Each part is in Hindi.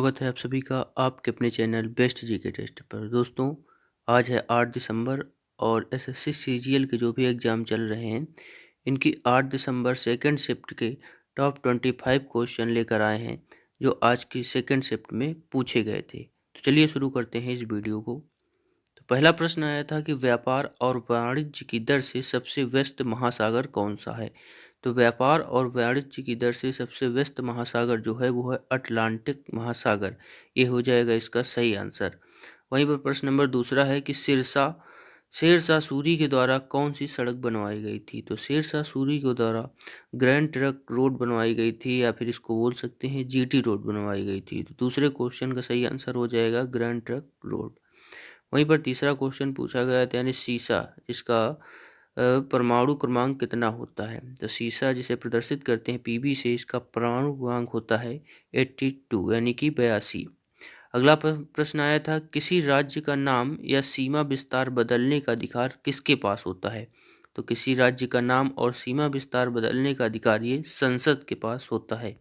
स्वागत है आप सभी का आपके अपने चैनल बेस्ट जीके टेस्ट पर। दोस्तों, आज है 8 दिसंबर और एसएससी सीजीएल के जो भी एग्ज़ाम चल रहे हैं, इनकी 8 दिसंबर सेकंड शिफ्ट के टॉप 25 क्वेश्चन लेकर आए हैं, जो आज की सेकंड शिफ्ट में पूछे गए थे। तो चलिए शुरू करते हैं इस वीडियो को। तो पहला प्रश्न आया था कि व्यापार और वाणिज्य की दर से सबसे व्यस्त महासागर कौन सा है। तो व्यापार और वाणिज्य की दर से सबसे व्यस्त महासागर जो है वो है अटलांटिक महासागर। ये हो जाएगा इसका सही आंसर। वहीं पर प्रश्न नंबर दूसरा है कि शेरशाह सूरी के द्वारा कौन सी सड़क बनवाई गई थी। तो शेरशाह सूरी के द्वारा ग्रैंड ट्रंक रोड बनवाई गई थी, या फिर इसको बोल सकते हैं जीटी रोड बनवाई गई थी। तो दूसरे क्वेश्चन का सही आंसर हो जाएगा ग्रैंड ट्रंक रोड। वहीं पर तीसरा क्वेश्चन पूछा गया था, यानी सीसा इसका परमाणु क्रमांक कितना होता है। तो सीसा जिसे प्रदर्शित करते हैं पीबी से, इसका परमाणु क्रमांक होता है 82 यानी कि 82। अगला प्रश्न आया था, किसी राज्य का नाम या सीमा विस्तार बदलने का अधिकार किसके पास होता है। तो किसी राज्य का नाम और सीमा विस्तार बदलने का अधिकार ये संसद के पास होता है।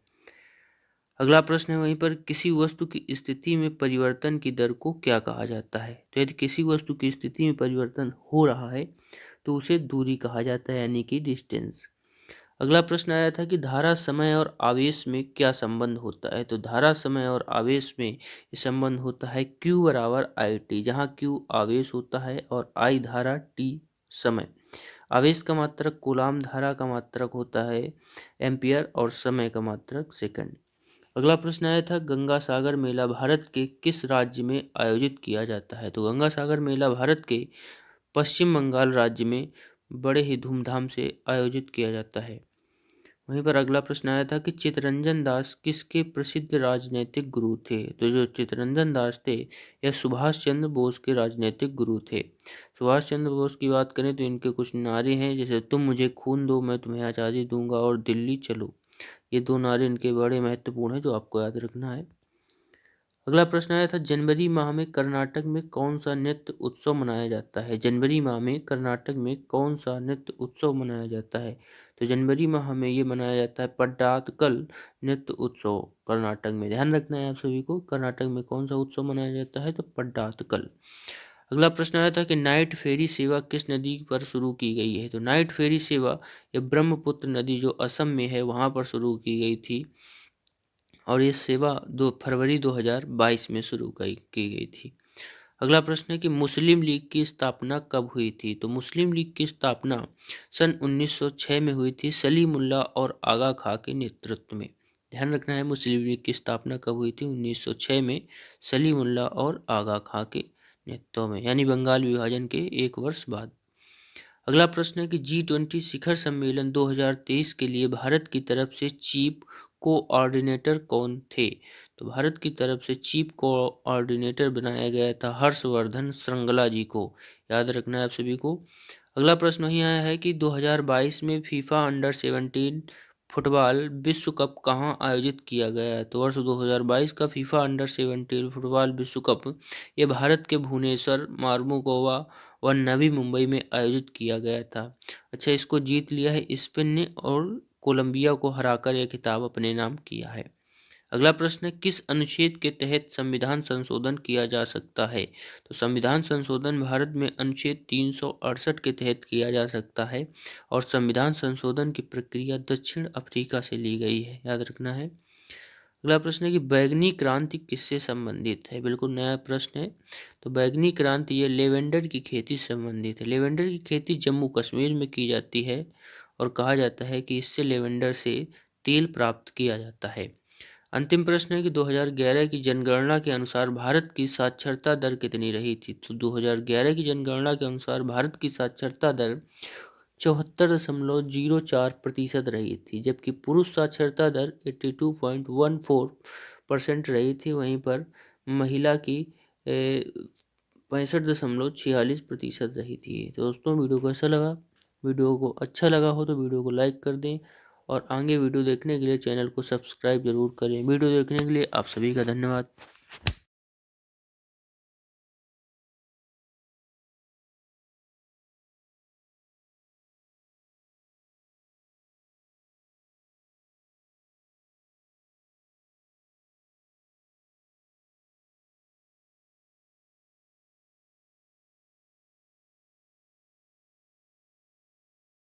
अगला प्रश्न है वहीं पर, किसी वस्तु की स्थिति में परिवर्तन की दर को क्या कहा जाता है। तो यदि किसी वस्तु की स्थिति में परिवर्तन हो रहा है तो उसे दूरी कहा जाता है, यानी कि डिस्टेंस। अगला प्रश्न आया था कि धारा, समय और आवेश में क्या संबंध होता है। तो धारा, समय और आवेश में ये संबंध होता है Q बराबर IT, जहाँ Q आवेश होता है और I धारा, T समय। आवेश का मात्रक कूलाम, धारा का मात्रक होता है एम्पियर और समय का मात्रक सेकंड। अगला प्रश्न आया था, गंगा सागर मेला भारत के किस राज्य में आयोजित किया जाता है। तो गंगा सागर मेला भारत के पश्चिम बंगाल राज्य में बड़े ही धूमधाम से आयोजित किया जाता है। वहीं पर अगला प्रश्न आया था कि चित्तरंजन दास किसके प्रसिद्ध राजनीतिक गुरु थे। तो जो चित्तरंजन दास थे यह सुभाष चंद्र बोस के राजनीतिक गुरु थे। सुभाष चंद्र बोस की बात करें तो इनके कुछ नारे हैं, जैसे तुम मुझे खून दो मैं तुम्हें आज़ादी दूंगा और दिल्ली चलो। ये दो नारे इनके बड़े महत्वपूर्ण हैं, जो आपको याद रखना है। अगला प्रश्न आया था, जनवरी माह में कर्नाटक में कौन सा नृत्य उत्सव मनाया जाता है। जनवरी माह में कर्नाटक में कौन सा नृत्य उत्सव मनाया जाता है। तो जनवरी माह में ये मनाया जाता है पट्टादकल नृत्य उत्सव। कर्नाटक में ध्यान रखना है आप सभी को, कर्नाटक में कौन सा उत्सव मनाया जाता है, तो पट्टादकल। अगला प्रश्न आया था कि नाइट फेरी सेवा किस नदी पर शुरू की गई है। तो नाइट फेरी सेवा ये ब्रह्मपुत्र नदी जो असम में है वहाँ पर शुरू की गई थी, और ये सेवा 2 फरवरी 2022 में शुरू की गई थी। अगला प्रश्न है कि मुस्लिम लीग की स्थापना कब हुई थी। तो मुस्लिम लीग की स्थापना सन 1906 में हुई थी, सलीमुल्लाह और आगा खां के नेतृत्व में। ध्यान रखना है, मुस्लिम लीग की स्थापना कब हुई थी, 1906 में, सलीमुल्लाह और आगा खां के नेतृत्व में, यानी बंगाल विभाजन के 1 वर्ष बाद। अगला प्रश्न है कि G20 शिखर सम्मेलन 2023 के लिए भारत की तरफ से चीफ कोऑर्डिनेटर कौन थे। तो भारत की तरफ से चीफ कोऑर्डिनेटर बनाया गया था हर्षवर्धन श्रृंगला जी को। याद रखना है आप सभी को। अगला प्रश्न वही आया है कि 2022 में फीफा अंडर 17 फुटबॉल विश्व कप कहाँ आयोजित किया गया है। तो वर्ष 2022 का फीफा अंडर 17 फुटबॉल विश्व कप ये भारत के भुवनेश्वर, मार्मोगोवा और नवी मुंबई में आयोजित किया गया था। अच्छा, इसको जीत लिया है स्पेन ने और कोलंबिया को हराकर यह खिताब अपने नाम किया है। अगला प्रश्न है, किस अनुच्छेद के तहत संविधान संशोधन किया जा सकता है। तो संविधान संशोधन भारत में अनुच्छेद 368 के तहत किया जा सकता है, और संविधान संशोधन की प्रक्रिया दक्षिण अफ्रीका से ली गई है, याद रखना है। अगला प्रश्न है कि बैगनी क्रांति किससे संबंधित है। बिल्कुल नया प्रश्न है। तो बैगनी क्रांति ये लेवेंडर की खेती से संबंधित है। लेवेंडर की खेती जम्मू कश्मीर में की जाती है, और कहा जाता है कि इससे लेवेंडर से तेल प्राप्त किया जाता है। अंतिम प्रश्न है कि 2011 की जनगणना के अनुसार भारत की साक्षरता दर कितनी रही थी। तो 2011 की जनगणना के अनुसार भारत की साक्षरता दर 74.04% रही थी, जबकि पुरुष साक्षरता दर 82.14% रही थी। वहीं पर महिला की 65.46% रही थी। तो दोस्तों, वीडियो को ऐसा लगा, वीडियो को अच्छा लगा हो तो वीडियो को लाइक कर दें, और आगे वीडियो देखने के लिए चैनल को सब्सक्राइब जरूर करें। वीडियो देखने के लिए आप सभी का धन्यवाद।